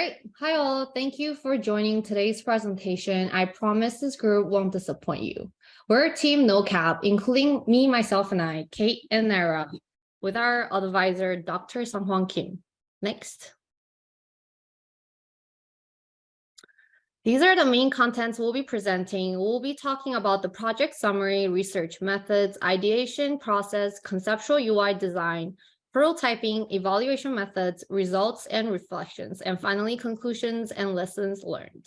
right. Hi all. Thank you for joining today's presentation. I promise this group won't disappoint you. We're Team No Cap, including me, myself, and I, Kate and Naira, with our advisor, Dr. Sang-Hwan Kim. Next. These are the main contents we'll be presenting. We'll be talking about the project summary, research methods, ideation process, conceptual UI design, prototyping, evaluation methods, results and reflections, and finally conclusions and lessons learned.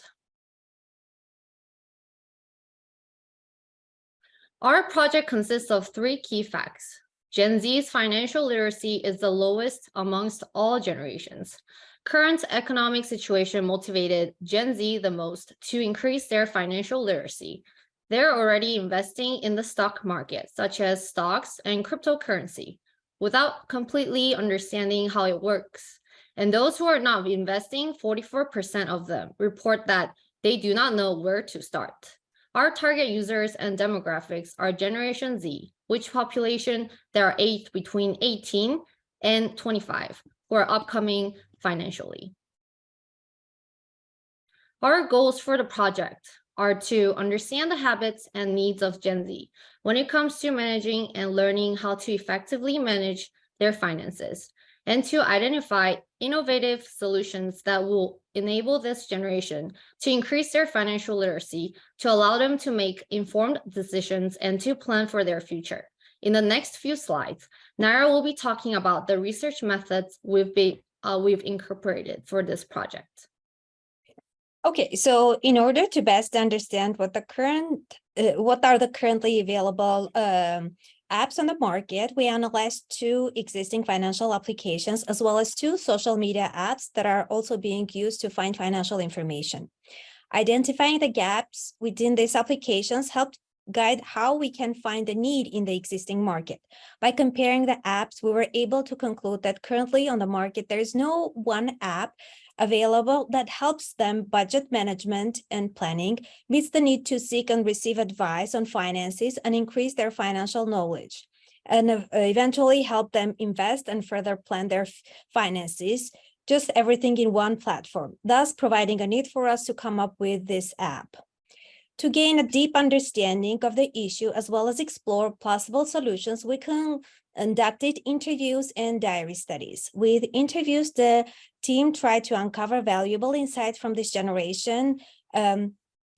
Our project consists of 3 key facts. Gen Z's financial literacy is the lowest amongst all generations. Current economic situation motivated Gen Z the most to increase their financial literacy. They're already investing in the stock market, such as stocks and cryptocurrency, without completely understanding how it works. And those who are not investing, 44% of them report that they do not know where to start. Our target users and demographics are Generation Z, which population they are aged between 18 and 25, who are upcoming financially. Our goals for the project are to understand the habits and needs of Gen Z when it comes to managing and learning how to effectively manage their finances, and to identify innovative solutions that will enable this generation to increase their financial literacy, to allow them to make informed decisions and to plan for their future. In the next few slides, Naira will be talking about the research methods we've incorporated for this project. Okay, so in order to best understand what are the currently available apps on the market, we analyzed 2 existing financial applications as well as 2 social media apps that are also being used to find financial information. Identifying the gaps within these applications helped guide how we can find the need in the existing market. By comparing the apps, we were able to conclude that currently on the market, there is no one app available that helps them budget management and planning, meets the need to seek and receive advice on finances and increase their financial knowledge, and eventually help them invest and further plan their finances, just everything in one platform, thus providing a need for us to come up with this app. To gain a deep understanding of the issue, as well as explore possible solutions, we conducted interviews and diary studies. With interviews, the team tried to uncover valuable insights from this generation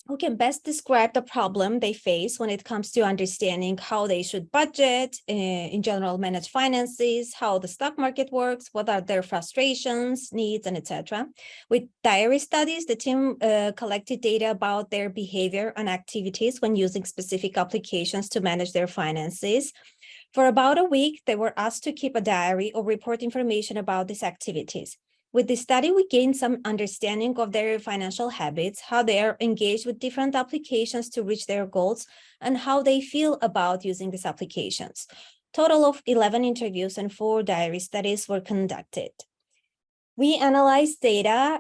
who can best describe the problem they face when it comes to understanding how they should budget, in general manage finances, how the stock market works, what are their frustrations, needs, and etc. With diary studies, the team collected data about their behavior and activities when using specific applications to manage their finances. For about a week, they were asked to keep a diary or report information about these activities. With this study, we gained some understanding of their financial habits, how they are engaged with different applications to reach their goals, and how they feel about using these applications. Total of 11 interviews and 4 diary studies were conducted. We analyzed data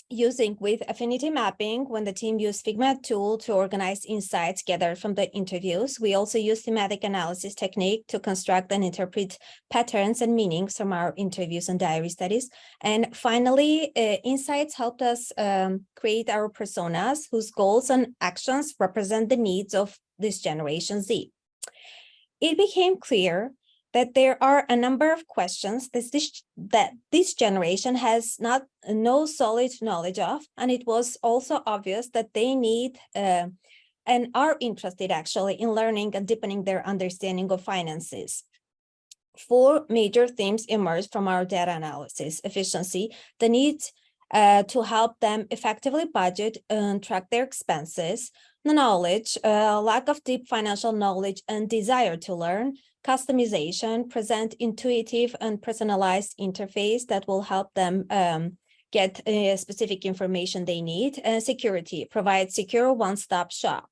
using with affinity mapping when the team used Figma tool to organize insights gathered from the interviews. We also used thematic analysis technique to construct and interpret patterns and meanings from our interviews and diary studies. And finally, insights helped us create our personas whose goals and actions represent the needs of this Generation Z. It became clear that there are a number of questions that this generation has no solid knowledge of, and it was also obvious that they need and are interested actually in learning and deepening their understanding of finances. 4 major themes emerged from our data analysis: efficiency, the need to help them effectively budget and track their expenses, the knowledge, lack of deep financial knowledge and desire to learn, customization, present intuitive and personalized interface that will help them get specific information they need, and security, provide secure one-stop shop.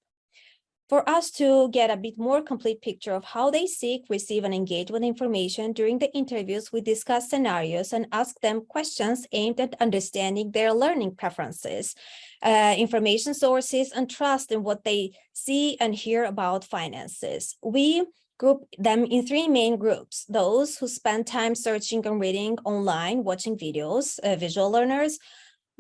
For us to get a bit more complete picture of how they seek, receive, and engage with information during the interviews, we discussed scenarios and asked them questions aimed at understanding their learning preferences, information sources, and trust in what they see and hear about finances. We group them in 3 main groups: those who spend time searching and reading online, watching videos, visual learners,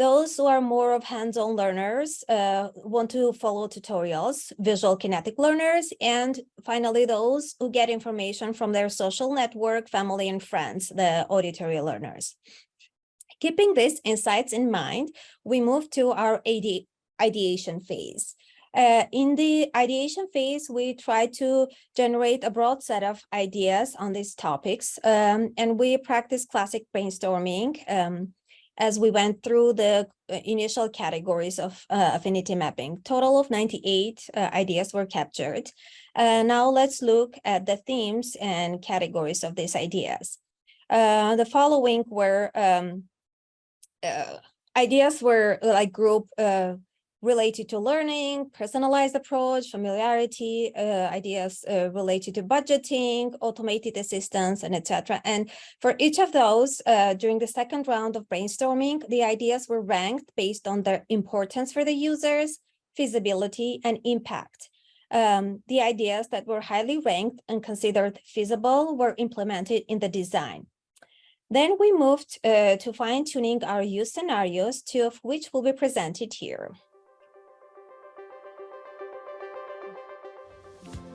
Those who are more of hands-on learners want to follow tutorials, visual kinetic learners, and finally those who get information from their social network, family, and friends, the auditory learners. Keeping these insights in mind, we move to our ideation phase. In the ideation phase, we try to generate a broad set of ideas on these topics, and we practice classic brainstorming as we went through the initial categories of affinity mapping. Total of 98 ideas were captured. Now let's look at the themes and categories of these ideas. The following were ideas were like group related to learning, personalized approach, familiarity, ideas related to budgeting, automated assistance, and etc. And for each of those, during the second round of brainstorming, the ideas were ranked based on their importance for the users, feasibility, and impact. The ideas that were highly ranked and considered feasible were implemented in the design. Then we moved to fine-tuning our use scenarios, 2 of which will be presented here.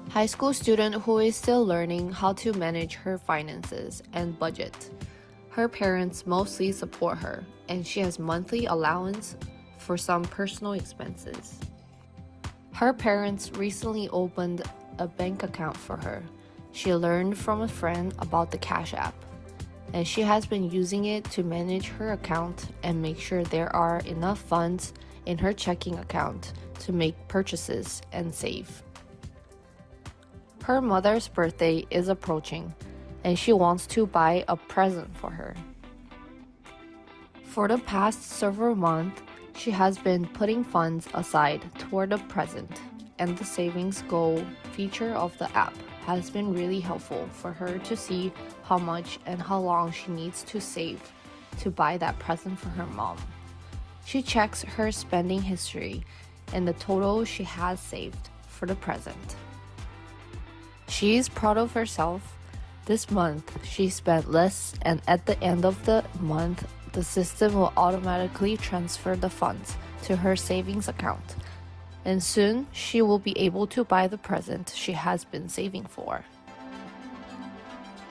High school student who is still learning how to manage her finances and budget. Her parents mostly support her, and she has monthly allowance for some personal expenses. Her parents recently opened a bank account for her. She learned from a friend about the Cash App, and she has been using it to manage her account and make sure there are enough funds in her checking account to make purchases and save. Her mother's birthday is approaching, and she wants to buy a present for her. For the past several months, she has been putting funds aside toward the present, and the savings goal feature of the app has been really helpful for her to see how much and how long she needs to save to buy that present for her mom. She checks her spending history and the total she has saved for the present. She is proud of herself. This month, she spent less, and at the end of the month, the system will automatically transfer the funds to her savings account, and soon she will be able to buy the present she has been saving for.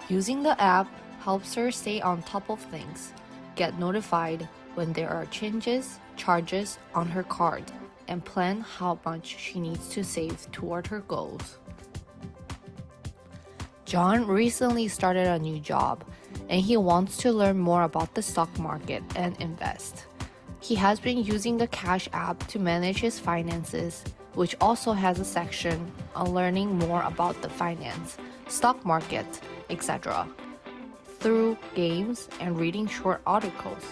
Using the app helps her stay on top of things, get notified when there are changes, charges on her card, and plan how much she needs to save toward her goals. John recently started a new job, and he wants to learn more about the stock market and invest. He has been using the Cash App to manage his finances, which also has a section on learning more about the finance, stock market, etc., through games and reading short articles.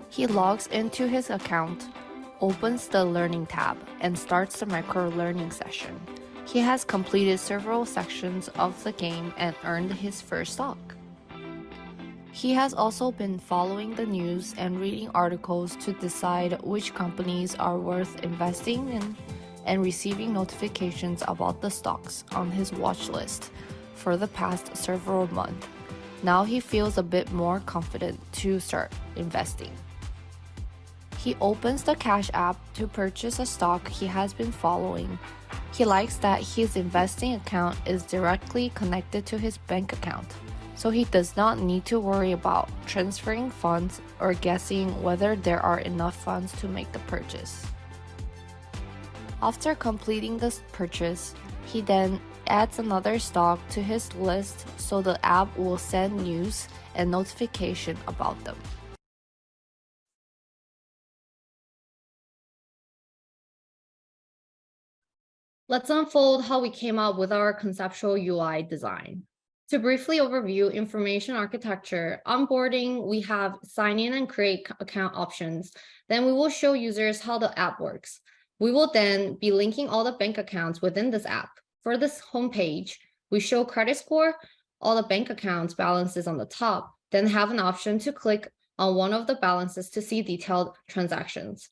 He logs into his account, opens the Learning tab, and starts the micro-learning session. He has completed several sections of the game and earned his first stock. He has also been following the news and reading articles to decide which companies are worth investing in and receiving notifications about the stocks on his watch list for the past several months. Now he feels a bit more confident to start investing. He opens the Cash App to purchase a stock he has been following. He likes that his investing account is directly connected to his bank account, so he does not need to worry about transferring funds or guessing whether there are enough funds to make the purchase. After completing this purchase, he then adds another stock to his list so the app will send news and notification about them. Let's unfold how we came up with our conceptual UI design. To briefly overview information architecture, onboarding, we have sign in and create account options. Then we will show users how the app works. We will then be linking all the bank accounts within this app. For this homepage, we show credit score, all the bank accounts balances on the top, then have an option to click on one of the balances to see detailed transactions.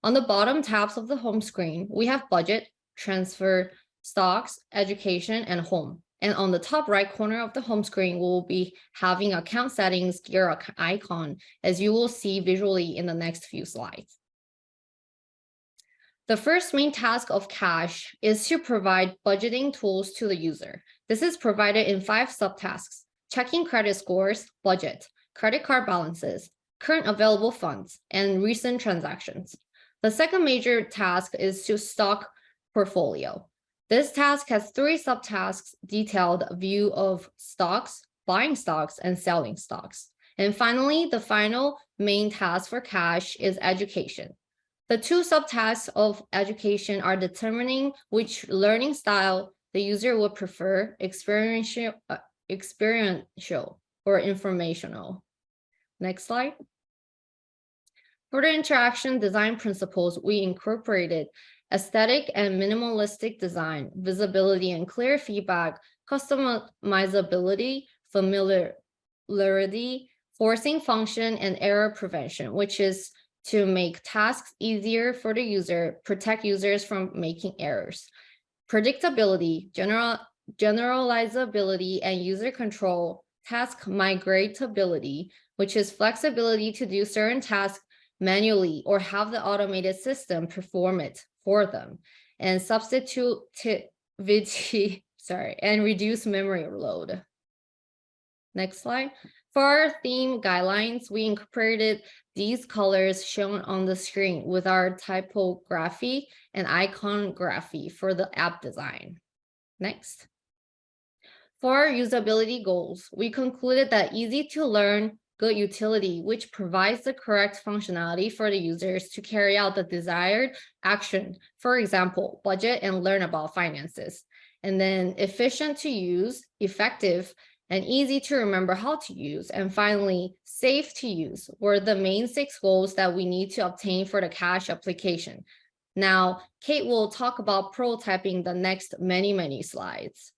On the bottom tabs of the home screen, we have budget, transfer, stocks, education, and home. And on the top right corner of the home screen, we'll be having account settings gear icon, as you will see visually in the next few slides. The first main task of Cash is to provide budgeting tools to the user. This is provided in 5 subtasks: checking credit scores, budget, credit card balances, current available funds, and recent transactions. The second major task is to stock portfolio. This task has 3 subtasks: detailed view of stocks, buying stocks, and selling stocks. And finally, the final main task for Cash is education. The 2 subtasks of education are determining which learning style the user would prefer, experiential or informational. Next slide. For the interaction design principles, we incorporated aesthetic and minimalistic design, visibility and clear feedback, customizability, familiarity, forcing function, and error prevention, which is to make tasks easier for the user, protect users from making errors. Predictability, generalizability, and user control, task migratability, which is flexibility to do certain tasks manually or have the automated system perform it for them, and substitutivity, and reduce memory load. Next slide. For our theme guidelines, we incorporated these colors shown on the screen with our typography and iconography for the app design. Next. For our usability goals, we concluded that easy to learn, good utility, which provides the correct functionality for the users to carry out the desired action. For example, budget and learn about finances. And then efficient to use, effective, and easy to remember how to use. And finally, safe to use were the main 6 goals that we need to obtain for the Cash application. Now, Kate will talk about prototyping the next many slides.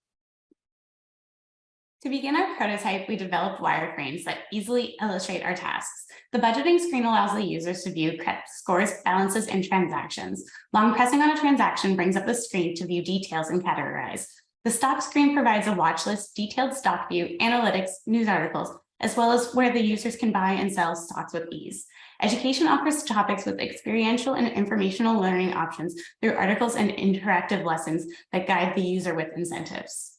To begin our prototype, we developed wireframes that easily illustrate our tasks. The budgeting screen allows the users to view credit scores, balances, and transactions. Long pressing on a transaction brings up the screen to view details and categorize. The stock screen provides a watch list, detailed stock view, analytics, news articles, as well as where the users can buy and sell stocks with ease. Education offers topics with experiential and informational learning options through articles and interactive lessons that guide the user with incentives.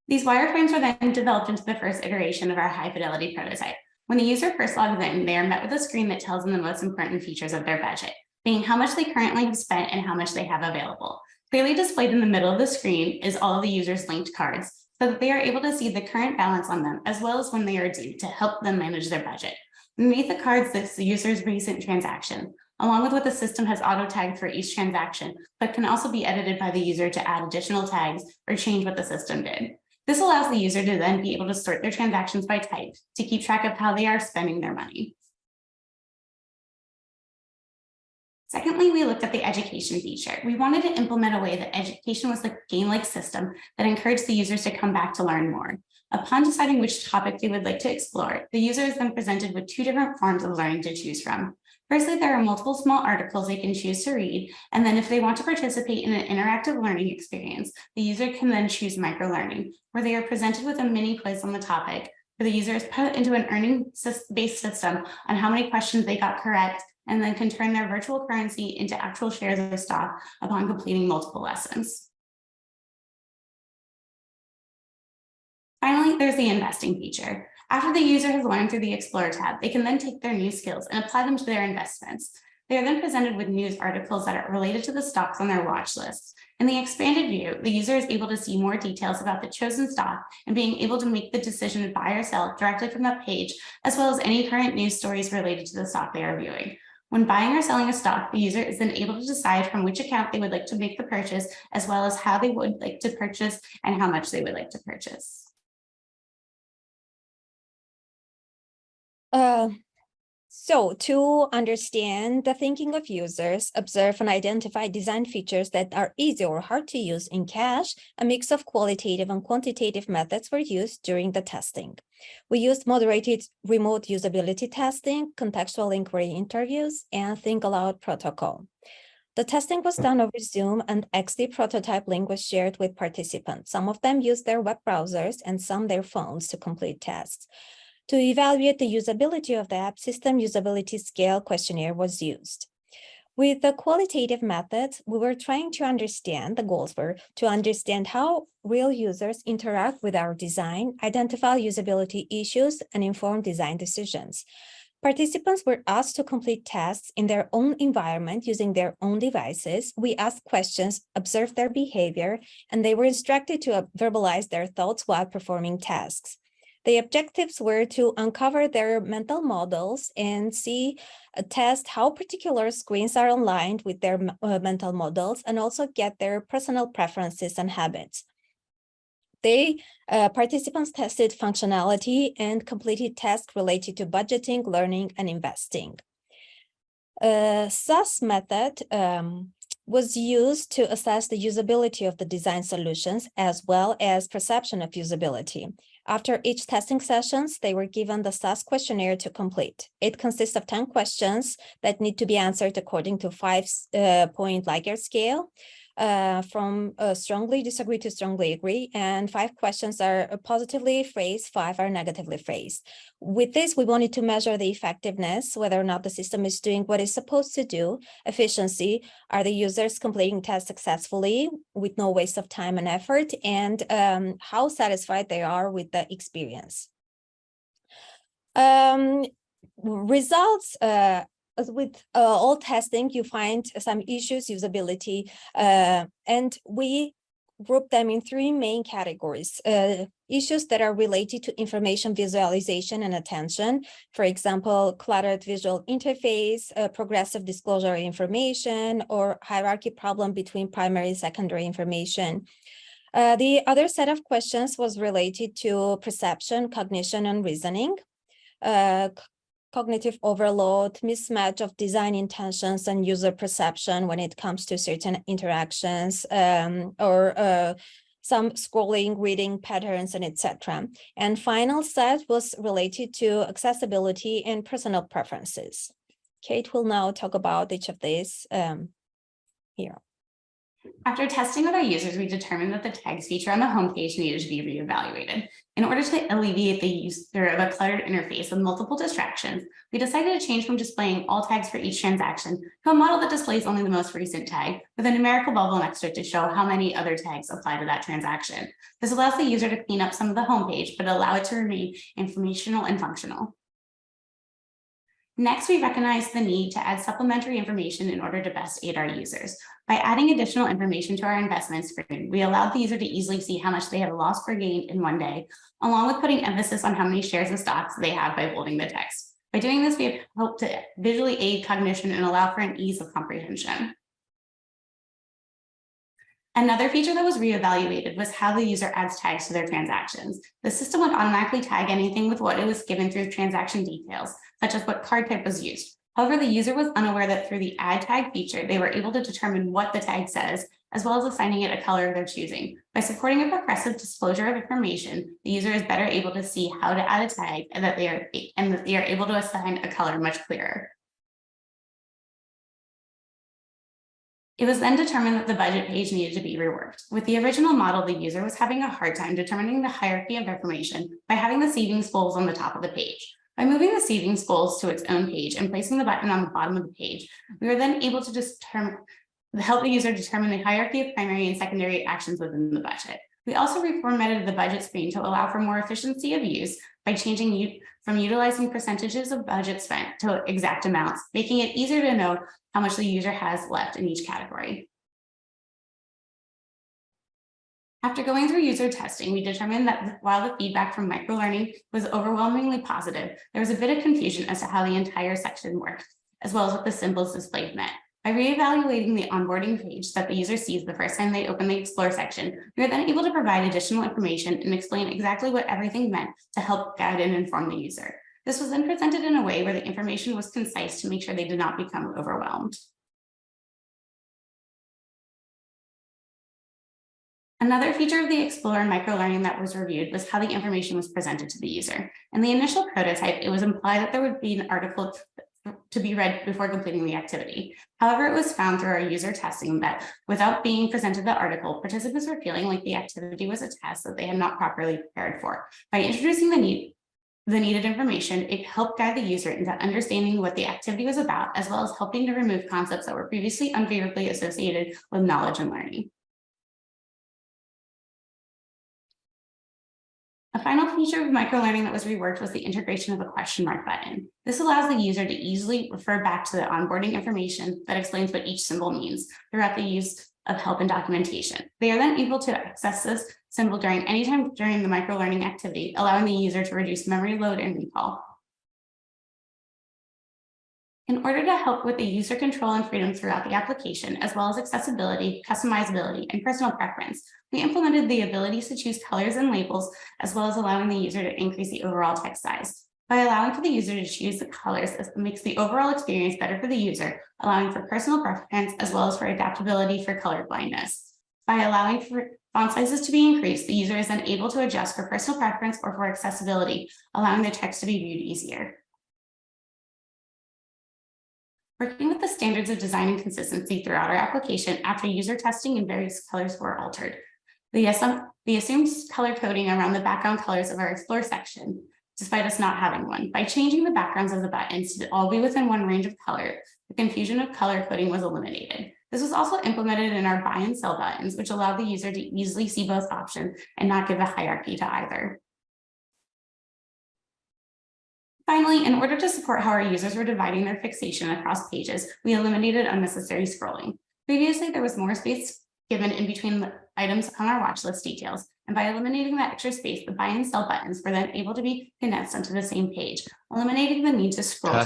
These wireframes are then developed into the first iteration of our high fidelity prototype. When the user first logs in, they are met with a screen that tells them the most important features of their budget, being how much they currently have spent and how much they have available. Clearly displayed in the middle of the screen is all of the users' linked cards, so that they are able to see the current balance on them, as well as when they are due, to help them manage their budget. Underneath the cards, this is the user's recent transaction, along with what the system has auto-tagged for each transaction, but can also be edited by the user to add additional tags or change what the system did. This allows the user to then be able to sort their transactions by type to keep track of how they are spending their money. Secondly, we looked at the education feature. We wanted to implement a way that education was a game-like system that encouraged the users to come back to learn more. Upon deciding which topic they would like to explore, the user is then presented with 2 different forms of learning to choose from. Firstly, there are multiple small articles they can choose to read, and then if they want to participate in an interactive learning experience, the user can then choose microlearning, where they are presented with a mini quiz on the topic, where the user is put into an earning-based system on how many questions they got correct, and then can turn their virtual currency into actual shares of stock upon completing multiple lessons. Finally, there's the investing feature. After the user has learned through the Explore tab, they can then take their new skills and apply them to their investments. They are then presented with news articles that are related to the stocks on their watch list. In the expanded view, the user is able to see more details about the chosen stock and being able to make the decision to buy or sell directly from that page, as well as any current news stories related to the stock they are viewing. When buying or selling a stock, the user is then able to decide from which account they would like to make the purchase, as well as how they would like to purchase and how much they would like to purchase. So to understand the thinking of users, observe and identify design features that are easy or hard to use in Cash, a mix of qualitative and quantitative methods were used during the testing. We used moderated remote usability testing, contextual inquiry interviews, and think aloud protocol. The testing was done over Zoom, and XD prototype link was shared with participants. Some of them used their web browsers and some their phones to complete tests. To evaluate the usability of the app, system usability scale questionnaire was used. With the qualitative methods, we were trying to understand, the goals were to understand how real users interact with our design, identify usability issues, and inform design decisions. Participants were asked to complete tasks in their own environment using their own devices. We asked questions, observed their behavior, and they were instructed to verbalize their thoughts while performing tasks. The objectives were to uncover their mental models and test how particular screens are aligned with their mental models, and also get their personal preferences and habits. Participants tested functionality and completed tasks related to budgeting, learning, and investing. SAS method was used to assess the usability of the design solutions as well as perception of usability. After each testing sessions, they were given the SAS questionnaire to complete. It consists of 10 questions that need to be answered according to 5-point Likert scale. From strongly disagree to strongly agree, and 5 questions are positively phrased, 5 are negatively phrased. With this, we wanted to measure the effectiveness, whether or not the system is doing what it's supposed to do, efficiency, are the users completing tests successfully with no waste of time and effort, and how satisfied they are with the experience. Results. As with all testing, you find some issues, usability, and we group them in 3 main categories. Issues that are related to information visualization and attention. For example, cluttered visual interface, progressive disclosure of information, or hierarchy problem between primary and secondary information. The other set of questions was related to perception, cognition, and reasoning. Cognitive overload, mismatch of design intentions and user perception when it comes to certain interactions, or some scrolling, reading patterns, and etc. And final set was related to accessibility and personal preferences. Kate will now talk about each of these here. After testing with our users, we determined that the tags feature on the homepage needed to be reevaluated. In order to alleviate the use of a cluttered interface with multiple distractions, we decided to change from displaying all tags for each transaction to a model that displays only the most recent tag with a numerical bubble next to it to show how many other tags apply to that transaction. This allows the user to clean up some of the homepage, but allow it to remain informational and functional. Next, we recognized the need to add supplementary information in order to best aid our users. By adding additional information to our investment screen, we allowed the user to easily see how much they have lost or gained in one day, along with putting emphasis on how many shares of stocks they have by holding the text. By doing this, we have helped to visually aid cognition and allow for an ease of comprehension. Another feature that was reevaluated was how the user adds tags to their transactions. The system would automatically tag anything with what it was given through transaction details, such as what card type was used. However, the user was unaware that through the add tag feature, they were able to determine what the tag says, as well as assigning it a color of their choosing. By supporting a progressive disclosure of information, the user is better able to see how to add a tag and that they are able to assign a color much clearer. It was then determined that the budget page needed to be reworked. With the original model, the user was having a hard time determining the hierarchy of information by having the savings goals on the top of the page. By moving the savings goals to its own page and placing the button on the bottom of the page, we were then able to help the user determine the hierarchy of primary and secondary actions within the budget. We also reformatted the budget screen to allow for more efficiency of use by changing from utilizing percentages of budget spent to exact amounts, making it easier to know how much the user has left in each category. After going through user testing, we determined that while the feedback from microlearning was overwhelmingly positive, there was a bit of confusion as to how the entire section worked, as well as what the symbols displayed meant. By reevaluating the onboarding page that the user sees the first time they open the Explore section, we were then able to provide additional information and explain exactly what everything meant to help guide and inform the user. This was then presented in a way where the information was concise to make sure they did not become overwhelmed. Another feature of the Explore and microlearning that was reviewed was how the information was presented to the user. In the initial prototype, it was implied that there would be an article to be read before completing the activity. However, it was found through our user testing that without being presented the article, participants were feeling like the activity was a test that they had not properly prepared for. By introducing the needed information, it helped guide the user into understanding what the activity was about, as well as helping to remove concepts that were previously unfavorably associated with knowledge and learning. A final feature of microlearning that was reworked was the integration of a question mark button. This allows the user to easily refer back to the onboarding information that explains what each symbol means throughout the use of help and documentation. They are then able to access this symbol during any time during the microlearning activity, allowing the user to reduce memory load and recall. In order to help with the user control and freedom throughout the application, as well as accessibility, customizability, and personal preference, we implemented the ability to choose colors and labels, as well as allowing the user to increase the overall text size. By allowing for the user to choose the colors, it makes the overall experience better for the user, allowing for personal preference, as well as for adaptability for color blindness. By allowing for font sizes to be increased, the user is then able to adjust for personal preference or for accessibility, allowing the text to be viewed easier. Working with the standards of design and consistency throughout our application after user testing and various colors were altered. The assumed color coding around the background colors of our Explore section, despite us not having one. By changing the backgrounds of the buttons to all be within one range of color, the confusion of color coding was eliminated. This was also implemented in our buy and sell buttons, which allowed the user to easily see both options and not give a hierarchy to either. Finally, in order to support how our users were dividing their fixation across pages, we eliminated unnecessary scrolling. Previously, there was more space given in between the items on our watch list details, and by eliminating that extra space, the buy and sell buttons were then able to be condensed onto the same page, eliminating the need to scroll.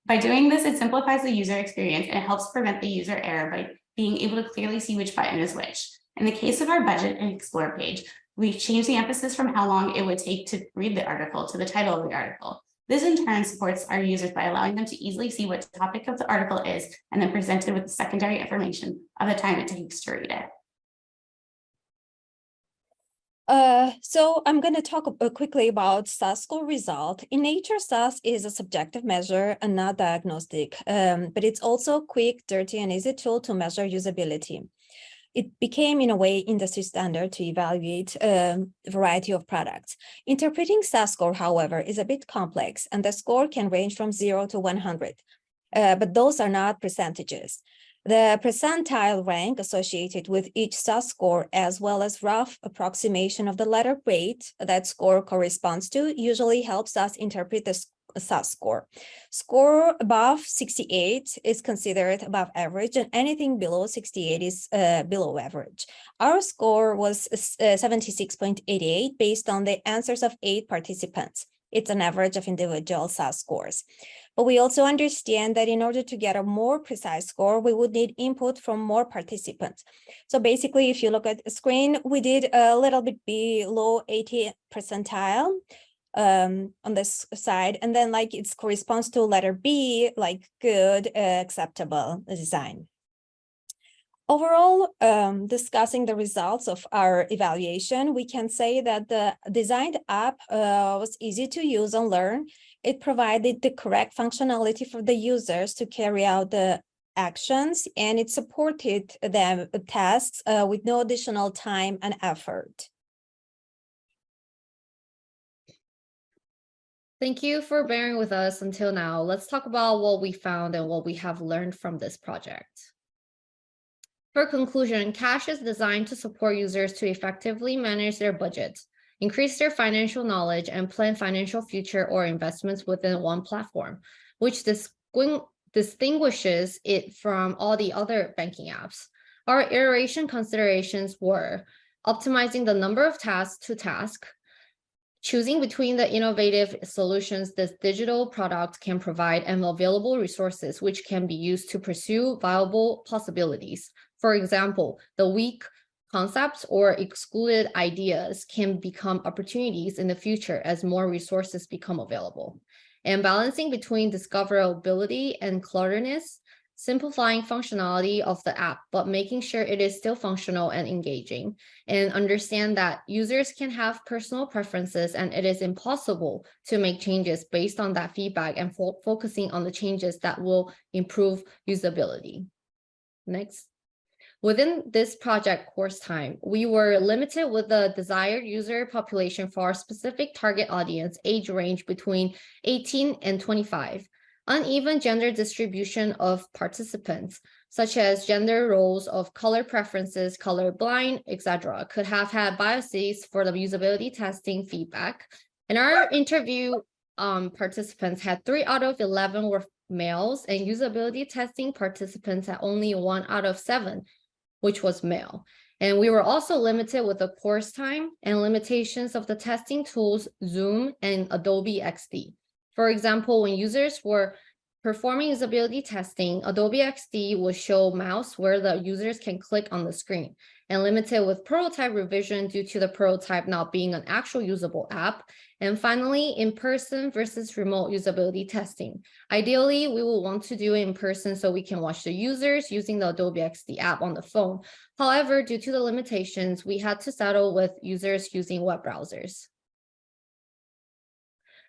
By doing this, it simplifies the user experience and it helps prevent the user error by being able to clearly see which button is which. In the case of our budget and explore page, we changed the emphasis from how long it would take to read the article to the title of the article. This in turn supports our users by allowing them to easily see what the topic of the article is and then presented with the secondary information of the time it takes to read it. So I'm going to talk quickly about SAS score result. In nature, SAS is a subjective measure and not diagnostic, but it's also a quick, dirty, and easy tool to measure usability. It became, in a way, industry standard to evaluate a variety of products. Interpreting SAS score, however, is a bit complex, and the score can range from 0 to 100, but those are not percentages. The percentile rank associated with each SAS score, as well as rough approximation of the letter grade that score corresponds to, usually helps us interpret the SAS score. Score above 68 is considered above average, and anything below 68 is below average. Our score was 76.88 based on the answers of 8 participants. It's an average of individual SAS scores. But we also understand that in order to get a more precise score, we would need input from more participants. So basically, if you look at the screen, we did a little bit below 80 percentile on this side, and then like it corresponds to letter B, like good, acceptable design. Overall, discussing the results of our evaluation, we can say that the designed app was easy to use and learn. It provided the correct functionality for the users to carry out the actions, and it supported the tasks with no additional time and effort. Thank you for bearing with us until now. Let's talk about what we found and what we have learned from this project. For conclusion, Cash is designed to support users to effectively manage their budget, increase their financial knowledge, and plan financial future or investments within one platform, which distinguishes it from all the other banking apps. Our iteration considerations were optimizing the number of tasks to task, choosing between the innovative solutions this digital product can provide and available resources which can be used to pursue viable possibilities. For example, the weak concepts or excluded ideas can become opportunities in the future as more resources become available. And balancing between discoverability and clearness, simplifying functionality of the app, but making sure it is still functional and engaging, and understand that users can have personal preferences and it is impossible to make changes based on that feedback, and focusing on the changes that will improve usability. Next. Within this project course time, we were limited with the desired user population for our specific target audience age range between 18 and 25. Uneven gender distribution of participants, such as gender roles of color preferences, colorblind, etc., could have had biases for the usability testing feedback. And our interview participants had 3 out of 11 were males, and usability testing participants had only 1 out of 7, which was male. And we were also limited with the course time and limitations of the testing tools, Zoom and Adobe XD. For example, when users were performing usability testing, Adobe XD would show mouse where the users can click on the screen, and limited with prototype revision due to the prototype not being an actual usable app. And finally, in-person versus remote usability testing. Ideally, we will want to do it in person so we can watch the users using the Adobe XD app on the phone. However, due to the limitations, we had to settle with users using web browsers.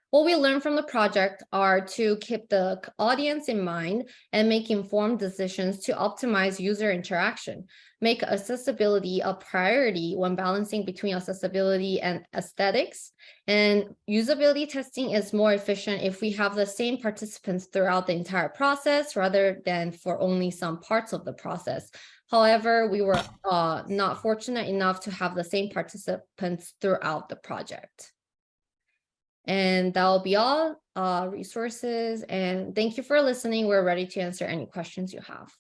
What we learned from the project are to keep the audience in mind and make informed decisions to optimize user interaction, make accessibility a priority when balancing between accessibility and aesthetics, and usability testing is more efficient if we have the same participants throughout the entire process rather than for only some parts of the process. However, we were not fortunate enough to have the same participants throughout the project. And that'll be all resources. And thank you for listening. We're ready to answer any questions you have.